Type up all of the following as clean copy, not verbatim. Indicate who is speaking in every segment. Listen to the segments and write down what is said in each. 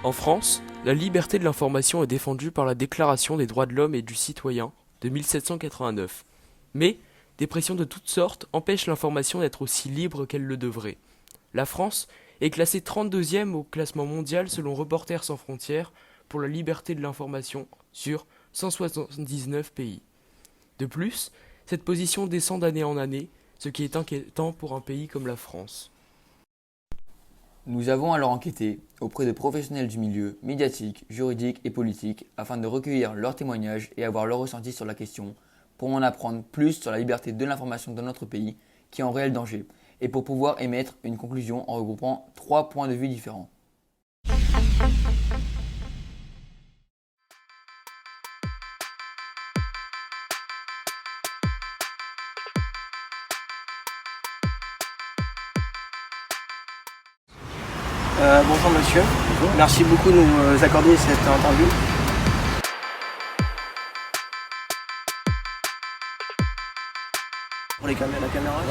Speaker 1: En France, la liberté de l'information est défendue par la Déclaration des droits de l'homme et du citoyen de 1789. Mais des pressions de toutes sortes empêchent l'information d'être aussi libre qu'elle le devrait. La France est classée 32e au classement mondial selon Reporters sans frontières pour la liberté de l'information sur 179 pays. De plus, cette position descend d'année en année, ce qui est inquiétant pour un pays comme la France.
Speaker 2: Nous avons alors enquêté auprès de professionnels du milieu, médiatique, juridique et politique, afin de recueillir leurs témoignages et avoir leur ressenti sur la question, pour en apprendre plus sur la liberté de l'information dans notre pays, qui est en réel danger, et pour pouvoir émettre une conclusion en regroupant 3 points de vue différents.
Speaker 3: Bonjour monsieur, merci beaucoup de nous accorder cette interview. Pour la caméra.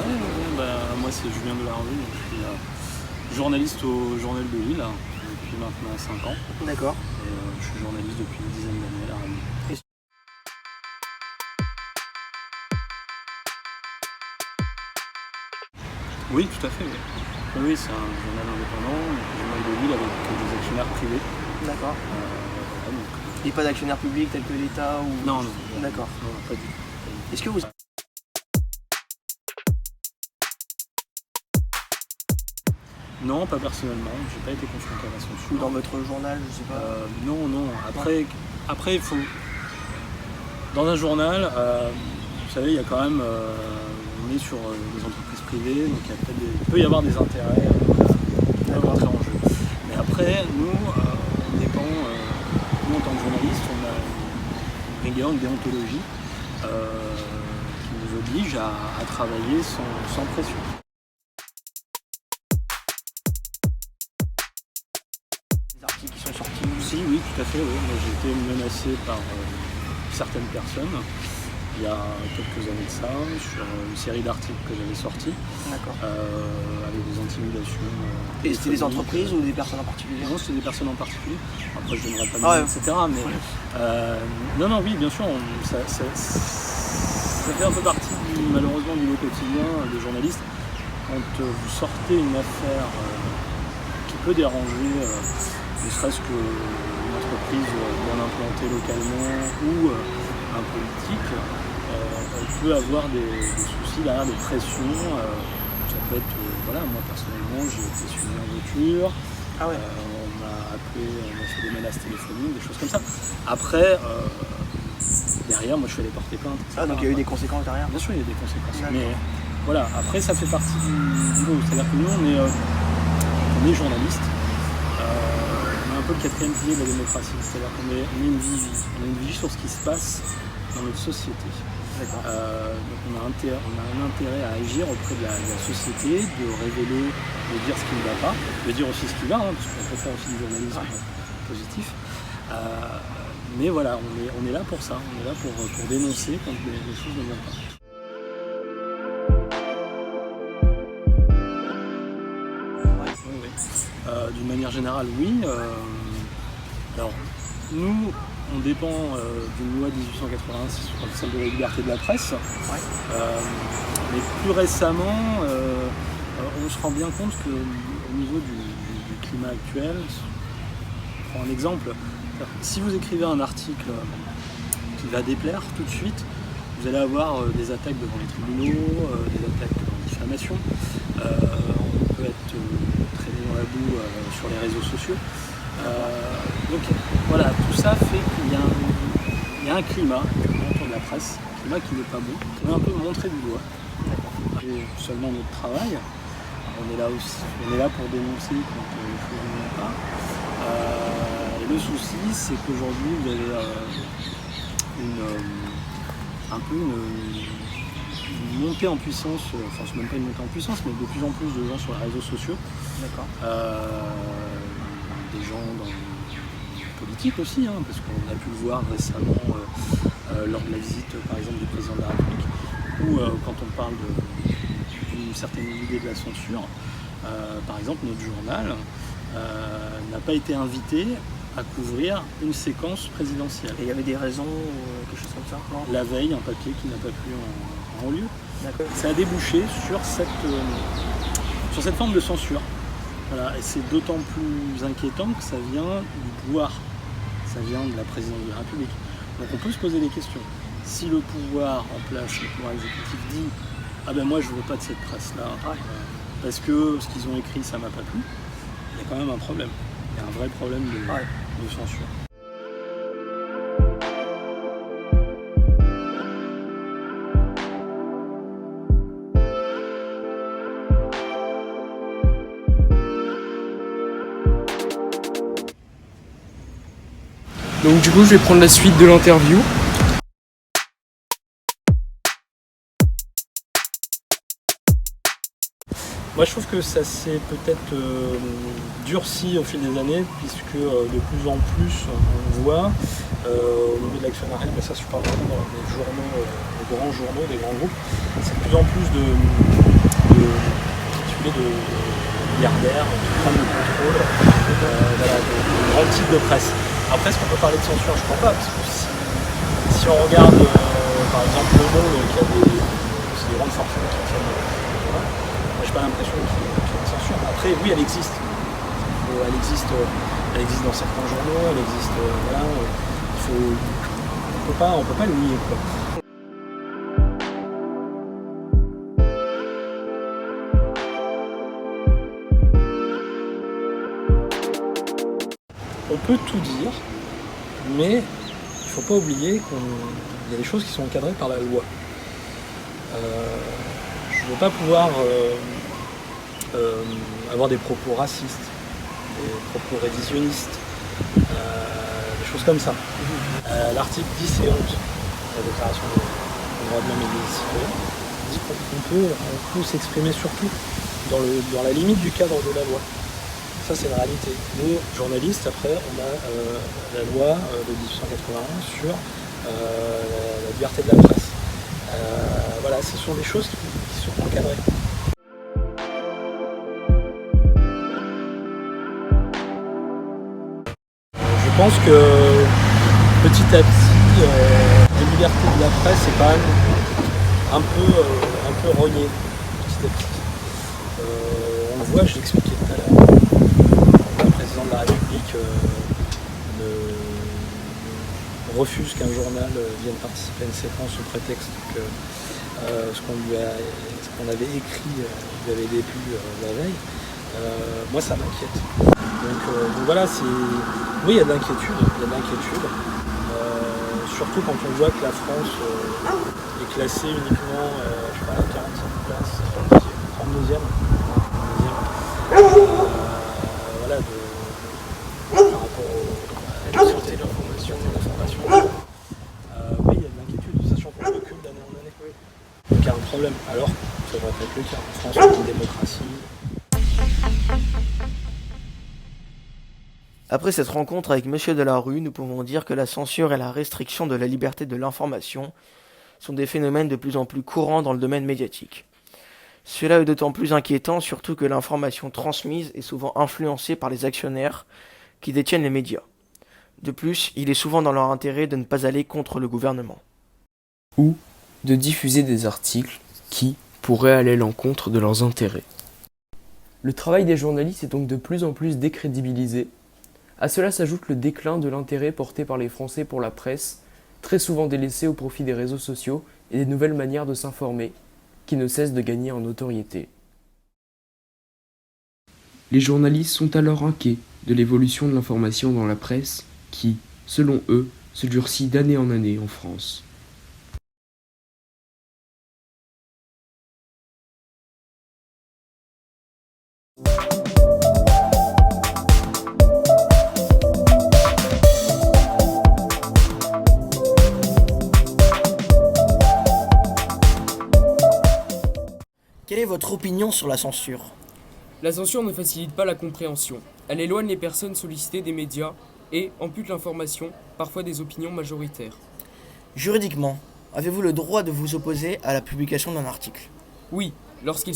Speaker 4: Moi c'est Julien Delarue, je suis journaliste au Journal de Lille depuis maintenant 5 ans.
Speaker 3: D'accord.
Speaker 4: Et, je suis journaliste depuis une dizaine d'années à la radio. Oui, tout à fait. Oui, c'est un journal indépendant, le Journal de Lille avec des actionnaires privés.
Speaker 3: D'accord.
Speaker 4: Voilà, donc,
Speaker 3: Et pas d'actionnaire public tel que l'État ou...
Speaker 4: Non.
Speaker 3: D'accord.
Speaker 4: Non, pas du tout.
Speaker 3: Est-ce que vous...
Speaker 4: Non, pas personnellement, j'ai pas été confronté à la censure.
Speaker 3: Ou dans votre journal, je sais pas.
Speaker 4: Non. Après, il faut. Dans un journal, vous savez, il y a quand même. On est sur des entreprises privées, donc il peut y avoir des intérêts à rentrer en jeu. Mais après, nous, on dépend. Nous, en tant que journaliste, on a une rigueur, une déontologie qui nous oblige à travailler sans pression.
Speaker 3: Des articles qui sont sortis.
Speaker 4: Oui, tout à fait. Oui. Moi, j'ai été menacé par certaines personnes il y a quelques années de ça, sur une série d'articles que j'avais sortis,
Speaker 3: D'accord.
Speaker 4: avec des intimidations.
Speaker 3: Et c'était des entreprises ou des personnes en particulier?
Speaker 4: Non, c'était des personnes en particulier. Après, je ne donnerai pas de
Speaker 3: Ah
Speaker 4: nom,
Speaker 3: ouais.
Speaker 4: etc. Mais oui, bien sûr, ça fait un peu partie malheureusement du lot quotidien des journalistes. Quand vous sortez une affaire qui peut déranger, ne serait-ce qu'une entreprise bien implantée localement ou un politique, elle peut avoir des soucis derrière, des pressions. Ça peut être, moi personnellement, j'ai été suivi en voiture.
Speaker 3: Ah ouais.
Speaker 4: On m'a appelé, on m'a fait des menaces téléphoniques, des choses comme ça. Après, derrière, moi je suis allé porter plainte.
Speaker 3: Ah, donc il y a eu des conséquences derrière?
Speaker 4: Bien sûr, il y a des conséquences.
Speaker 3: D'accord.
Speaker 4: Mais voilà, après ça fait partie du lot. C'est-à-dire que nous, on est journaliste. On a un peu le 4e pilier de la démocratie. C'est-à-dire qu'on a une vigie sur ce qui se passe dans notre société.
Speaker 3: D'accord.
Speaker 4: Donc on a un intérêt à agir auprès de la société, de révéler, de dire ce qui ne va pas, de dire aussi ce qui va, parce qu'on peut faire aussi du journalisme positif. Mais voilà, on est là pour ça, on est là pour dénoncer quand les choses ne vont pas. D'une manière générale, oui. Alors, nous, on dépend d'une loi de 1886, celle de la liberté de la presse.
Speaker 3: Ouais.
Speaker 4: Mais plus récemment, on se rend bien compte qu'au niveau du climat actuel, je prends un exemple, si vous écrivez un article qui va déplaire tout de suite, vous allez avoir des attaques devant les tribunaux, des attaques en diffamation. On peut être traîné dans la boue sur les réseaux sociaux. Donc voilà, tout ça fait qu'il y a un climat autour de la presse, un climat qui n'est pas bon, on est un peu montré du doigt. Et seulement notre travail, on est là pour dénoncer quand les choses ne vont pas. Et le souci, c'est qu'aujourd'hui, vous avez une montée en puissance, enfin c'est même pas une montée en puissance, mais de plus en plus de gens sur les réseaux sociaux.
Speaker 3: D'accord.
Speaker 4: Des gens dans le politique aussi, parce qu'on a pu le voir récemment lors de la visite par exemple du président de la République, où quand on parle d'une certaine idée de la censure, par exemple notre journal n'a pas été invité à couvrir une séquence présidentielle.
Speaker 3: Et il y avait des raisons ou quelque chose comme ça, non?
Speaker 4: La veille, un papier qui n'a pas pu en lieu.
Speaker 3: D'accord.
Speaker 4: Ça a débouché sur cette forme de censure. Voilà, et c'est d'autant plus inquiétant que ça vient du pouvoir, ça vient de la présidence de la République. Donc on peut se poser des questions. Si le pouvoir en place, le pouvoir exécutif dit « Ah ben moi je veux pas de cette presse-là, parce que ce qu'ils ont écrit ça m'a pas plu », il y a quand même un problème. Il y a un vrai problème de censure.
Speaker 1: Donc du coup, je vais prendre la suite de l'interview.
Speaker 4: Moi je trouve que ça s'est peut-être durci au fil des années, puisque de plus en plus on voit au niveau de l'actionnariat, mais ça je parle vraiment dans les journaux, les grands journaux, des grands groupes, c'est de plus en plus de milliardaires qui prennent le contrôle de grands types de presse. Après, est-ce qu'on peut parler de censure? Je crois pas, parce que si on regarde par exemple Le Monde, qui a c'est des grandes fortunes qui tiennent, voilà, moi j'ai pas l'impression qu'il y ait une censure. Après, oui, elle existe. Elle existe dans certains journaux, elle existe. Voilà, on peut pas le nier, quoi. On peut tout dire, mais il ne faut pas oublier qu'il y a des choses qui sont encadrées par la loi. Je ne veux pas pouvoir avoir des propos racistes, des propos révisionnistes, des choses comme ça. L'article 10 et 11 de la Déclaration des droits de l'homme et des citoyens dit qu'on peut s'exprimer surtout dans la limite du cadre de la loi. Ça, c'est la réalité. Nous, journalistes, après, on a la loi de 1881 sur la liberté de la presse. Voilà, ce sont des choses qui sont encadrées. Je pense que petit à petit, la liberté de la presse est quand même un peu reniée, petit à petit. On le voit, je l'expliquais tout à l'heure. Le président de la République refuse qu'un journal vienne participer à une séquence sous prétexte que ce qu'on avait écrit lui avait déplu la veille. Moi, ça m'inquiète. Donc voilà, oui, il y a de l'inquiétude. Surtout quand on voit que la France est classée uniquement à la 45e place, 32e. Voilà, par rapport à la santé de l'information. Oui, il y a de l'inquiétude, sachant qu'on recule d'année en année. Donc il y a un problème. Alors, ça devrait pas être le cas. En France, on a une démocratie.
Speaker 3: Après cette rencontre avec Monsieur Delarue, nous pouvons dire que la censure et la restriction de la liberté de l'information sont des phénomènes de plus en plus courants dans le domaine médiatique. Cela est d'autant plus inquiétant, surtout que l'information transmise est souvent influencée par les actionnaires qui détiennent les médias. De plus, il est souvent dans leur intérêt de ne pas aller contre le gouvernement.
Speaker 1: Ou de diffuser des articles qui pourraient aller à l'encontre de leurs intérêts. Le travail des journalistes est donc de plus en plus décrédibilisé. À cela s'ajoute le déclin de l'intérêt porté par les Français pour la presse, très souvent délaissée au profit des réseaux sociaux et des nouvelles manières de s'informer, qui ne cessent de gagner en notoriété. Les journalistes sont alors inquiets de l'évolution de l'information dans la presse, qui, selon eux, se durcit d'année en année en France.
Speaker 3: Quelle est votre opinion sur la censure ?
Speaker 1: La censure ne facilite pas la compréhension. Elle éloigne les personnes sollicitées des médias et ampute l'information, parfois des opinions majoritaires.
Speaker 3: Juridiquement, avez-vous le droit de vous opposer à la publication d'un article ?
Speaker 1: Oui, lorsque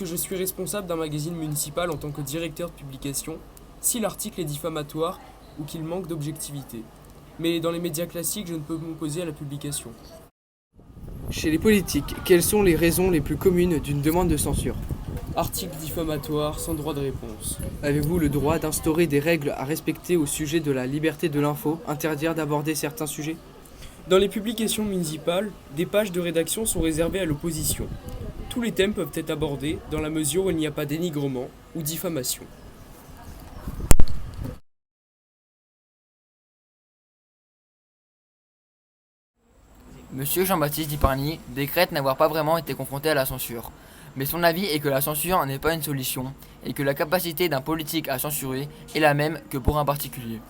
Speaker 1: je suis responsable d'un magazine municipal en tant que directeur de publication, si l'article est diffamatoire ou qu'il manque d'objectivité. Mais dans les médias classiques, je ne peux m'opposer à la publication.
Speaker 5: Chez les politiques, quelles sont les raisons les plus communes d'une demande de censure?
Speaker 1: Article diffamatoire sans droit de réponse.
Speaker 5: Avez-vous le droit d'instaurer des règles à respecter au sujet de la liberté de l'info, interdire d'aborder certains sujets?
Speaker 1: Dans les publications municipales, des pages de rédaction sont réservées à l'opposition. Tous les thèmes peuvent être abordés dans la mesure où il n'y a pas dénigrement ou diffamation.
Speaker 2: Monsieur Jean-Baptiste Diparny décrète n'avoir pas vraiment été confronté à la censure. Mais son avis est que la censure n'est pas une solution et que la capacité d'un politique à censurer est la même que pour un particulier.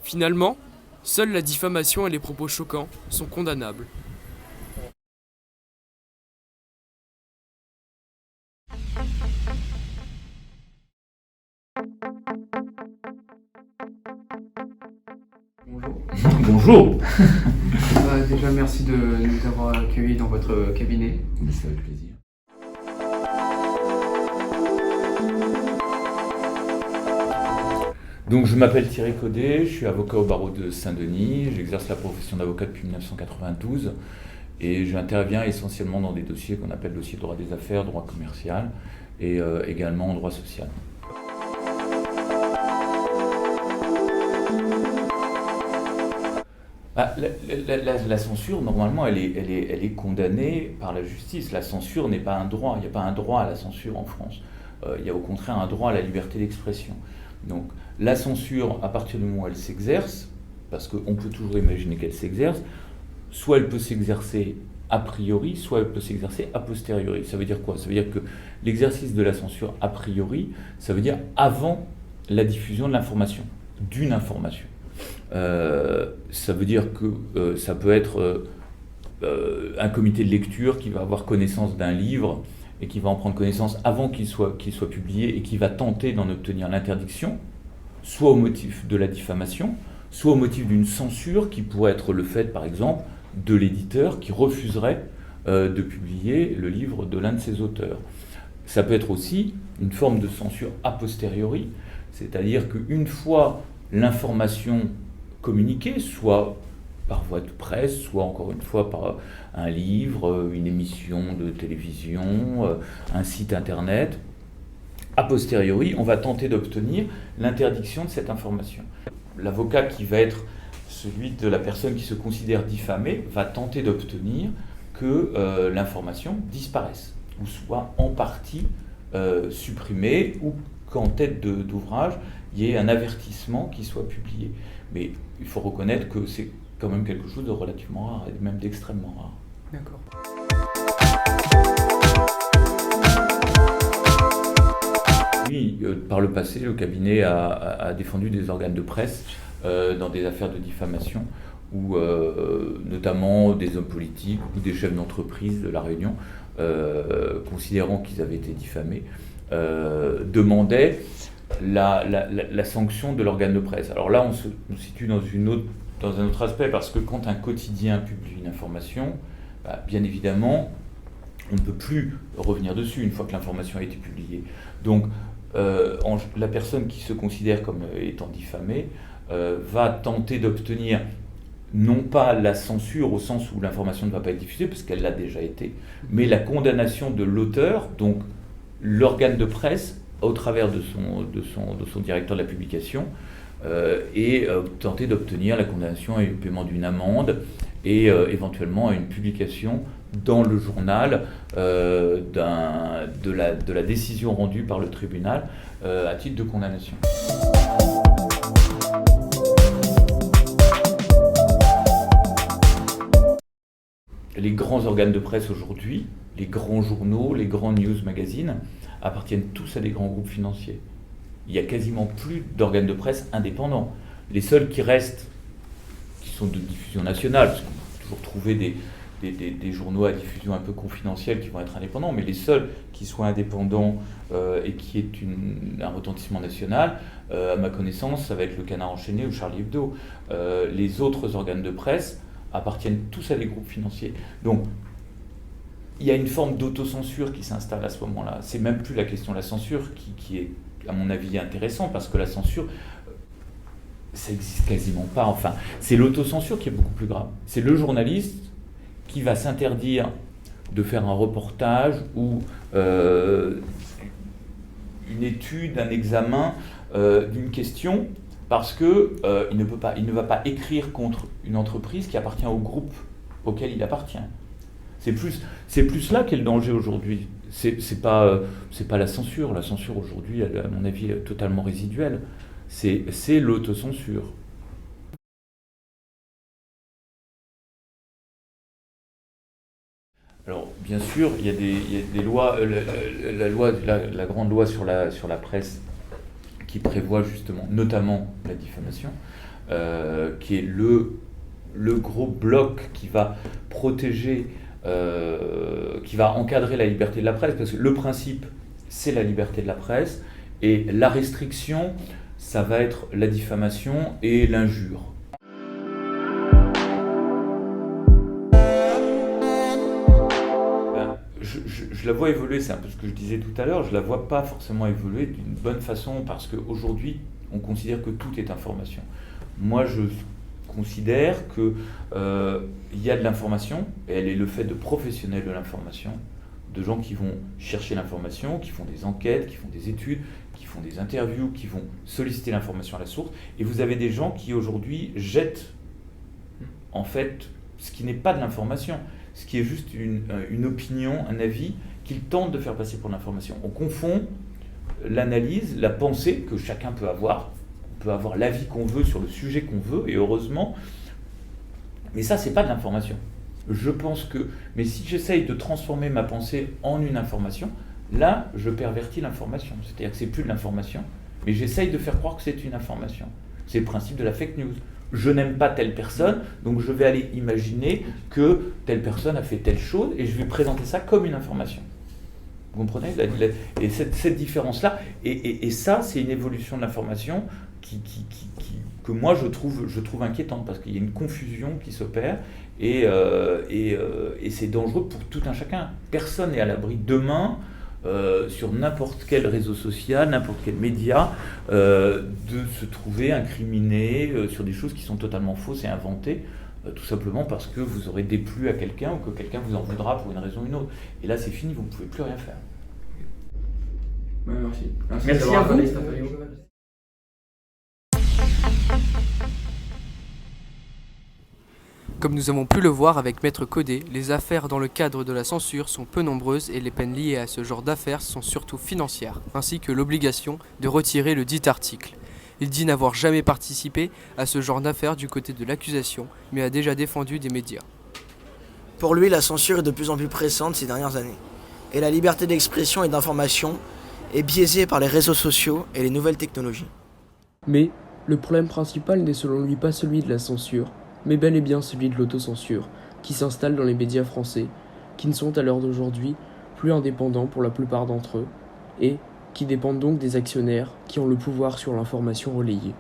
Speaker 1: Finalement, seule la diffamation et les propos choquants sont condamnables.
Speaker 6: Bonjour.
Speaker 7: Déjà, merci de nous avoir accueillis dans votre cabinet.
Speaker 6: C'est avec plaisir. Donc, je m'appelle Thierry Caudet, je suis avocat au barreau de Saint-Denis, j'exerce la profession d'avocat depuis 1992 et j'interviens essentiellement dans des dossiers qu'on appelle dossiers de droit des affaires, droit commercial et également en droit social. La censure, normalement, elle est condamnée par la justice. La censure n'est pas un droit. Il n'y a pas un droit à la censure en France. Il y a au contraire un droit à la liberté d'expression. Donc, la censure, à partir du moment où elle s'exerce, parce qu'on peut toujours imaginer qu'elle s'exerce, soit elle peut s'exercer a priori, soit elle peut s'exercer a posteriori. Ça veut dire quoi? Ça veut dire que l'exercice de la censure a priori, ça veut dire avant la diffusion de l'information, d'une information. Ça veut dire que ça peut être un comité de lecture qui va avoir connaissance d'un livre et qui va en prendre connaissance avant qu'il soit publié et qui va tenter d'en obtenir l'interdiction, soit au motif de la diffamation, soit au motif d'une censure qui pourrait être le fait, par exemple, de l'éditeur qui refuserait de publier le livre de l'un de ses auteurs. Ça peut être aussi une forme de censure a posteriori, c'est-à-dire qu'une fois l'information communiquée, soit par voie de presse, soit encore une fois par un livre, une émission de télévision, un site internet, a posteriori, on va tenter d'obtenir l'interdiction de cette information. L'avocat qui va être celui de la personne qui se considère diffamée va tenter d'obtenir que l'information disparaisse ou soit en partie supprimée ou qu'en tête d'ouvrage, il y ait un avertissement qui soit publié. Mais il faut reconnaître que c'est quand même quelque chose de relativement rare et même d'extrêmement rare.
Speaker 7: D'accord.
Speaker 6: Oui, par le passé, le cabinet a défendu des organes de presse dans des affaires de diffamation où notamment des hommes politiques ou des chefs d'entreprise de La Réunion, considérant qu'ils avaient été diffamés, demandaient la sanction de l'organe de presse. Alors là, on se situe dans un autre aspect, parce que quand un quotidien publie une information, bien évidemment, on ne peut plus revenir dessus une fois que l'information a été publiée. Donc, la personne qui se considère comme étant diffamée va tenter d'obtenir non pas la censure au sens où l'information ne va pas être diffusée, parce qu'elle l'a déjà été, mais la condamnation de l'auteur, donc l'organe de presse, au travers de son directeur de la publication, et tenter d'obtenir la condamnation et le paiement d'une amende et éventuellement une publication dans le journal de la décision rendue par le tribunal à titre de condamnation. Les grands organes de presse aujourd'hui, les grands journaux, les grands news magazines, appartiennent tous à des grands groupes financiers. Il n'y a quasiment plus d'organes de presse indépendants. Les seuls qui restent, qui sont de diffusion nationale, parce qu'on peut toujours trouver des journaux à diffusion un peu confidentielle qui vont être indépendants, mais les seuls qui soient indépendants et qui aient un retentissement national, à ma connaissance, ça va être le Canard enchaîné ou Charlie Hebdo. Les autres organes de presse appartiennent tous à des groupes financiers. Donc, il y a une forme d'autocensure qui s'installe à ce moment-là. C'est même plus la question de la censure qui est à mon avis, intéressant, parce que la censure, ça n'existe quasiment pas. Enfin, c'est l'autocensure qui est beaucoup plus grave. C'est le journaliste qui va s'interdire de faire un reportage ou une étude, un examen d'une question, parce que il ne va pas écrire contre une entreprise qui appartient au groupe auquel il appartient. C'est plus là qu'est le danger aujourd'hui. C'est pas la censure. La censure aujourd'hui, elle, à mon avis, est totalement résiduelle. C'est l'autocensure. Alors, bien sûr, il y a des lois, la grande loi sur la presse qui prévoit justement, notamment la diffamation, qui est le gros bloc qui va protéger, qui va encadrer la liberté de la presse, parce que le principe, c'est la liberté de la presse, et la restriction, ça va être la diffamation et l'injure. Je la vois évoluer, c'est un peu ce que je disais tout à l'heure, je la vois pas forcément évoluer d'une bonne façon, parce qu'aujourd'hui, on considère que tout est information. Moi, je considère qu'il y a de l'information, et elle est le fait de professionnels de l'information, de gens qui vont chercher l'information, qui font des enquêtes, qui font des études, qui font des interviews, qui vont solliciter l'information à la source, et vous avez des gens qui aujourd'hui jettent en fait ce qui n'est pas de l'information, ce qui est juste une opinion, un avis qu'ils tentent de faire passer pour l'information. On confond l'analyse, la pensée que chacun peut avoir. On peut avoir l'avis qu'on veut sur le sujet qu'on veut, et heureusement, mais ça, c'est pas de l'information. Je pense que, mais si j'essaye de transformer ma pensée en une information, là, je pervertis l'information. C'est-à-dire que c'est plus de l'information, mais j'essaye de faire croire que c'est une information. C'est le principe de la fake news. Je n'aime pas telle personne, donc je vais aller imaginer que telle personne a fait telle chose, et je vais présenter ça comme une information. Vous comprenez? Et cette différence-là, et ça, c'est une évolution de l'information que moi je trouve inquiétante, parce qu'il y a une confusion qui s'opère, et c'est dangereux pour tout un chacun. Personne n'est à l'abri demain, sur n'importe quel réseau social, n'importe quel média, de se trouver incriminé sur des choses qui sont totalement fausses et inventées, tout simplement parce que vous aurez déplu à quelqu'un, ou que quelqu'un vous en voudra pour une raison ou une autre. Et là, c'est fini, vous ne pouvez plus rien faire.
Speaker 7: Ouais, merci.
Speaker 6: Merci à vous.
Speaker 5: Comme nous avons pu le voir avec Maître Caudet, les affaires dans le cadre de la censure sont peu nombreuses et les peines liées à ce genre d'affaires sont surtout financières, ainsi que l'obligation de retirer le dit article. Il dit n'avoir jamais participé à ce genre d'affaires du côté de l'accusation, mais a déjà défendu des médias.
Speaker 3: Pour lui, la censure est de plus en plus pressante ces dernières années. Et la liberté d'expression et d'information est biaisée par les réseaux sociaux et les nouvelles technologies.
Speaker 1: Mais le problème principal n'est selon lui pas celui de la censure, mais bel et bien celui de l'autocensure, qui s'installe dans les médias français, qui ne sont à l'heure d'aujourd'hui plus indépendants pour la plupart d'entre eux, et qui dépendent donc des actionnaires qui ont le pouvoir sur l'information relayée.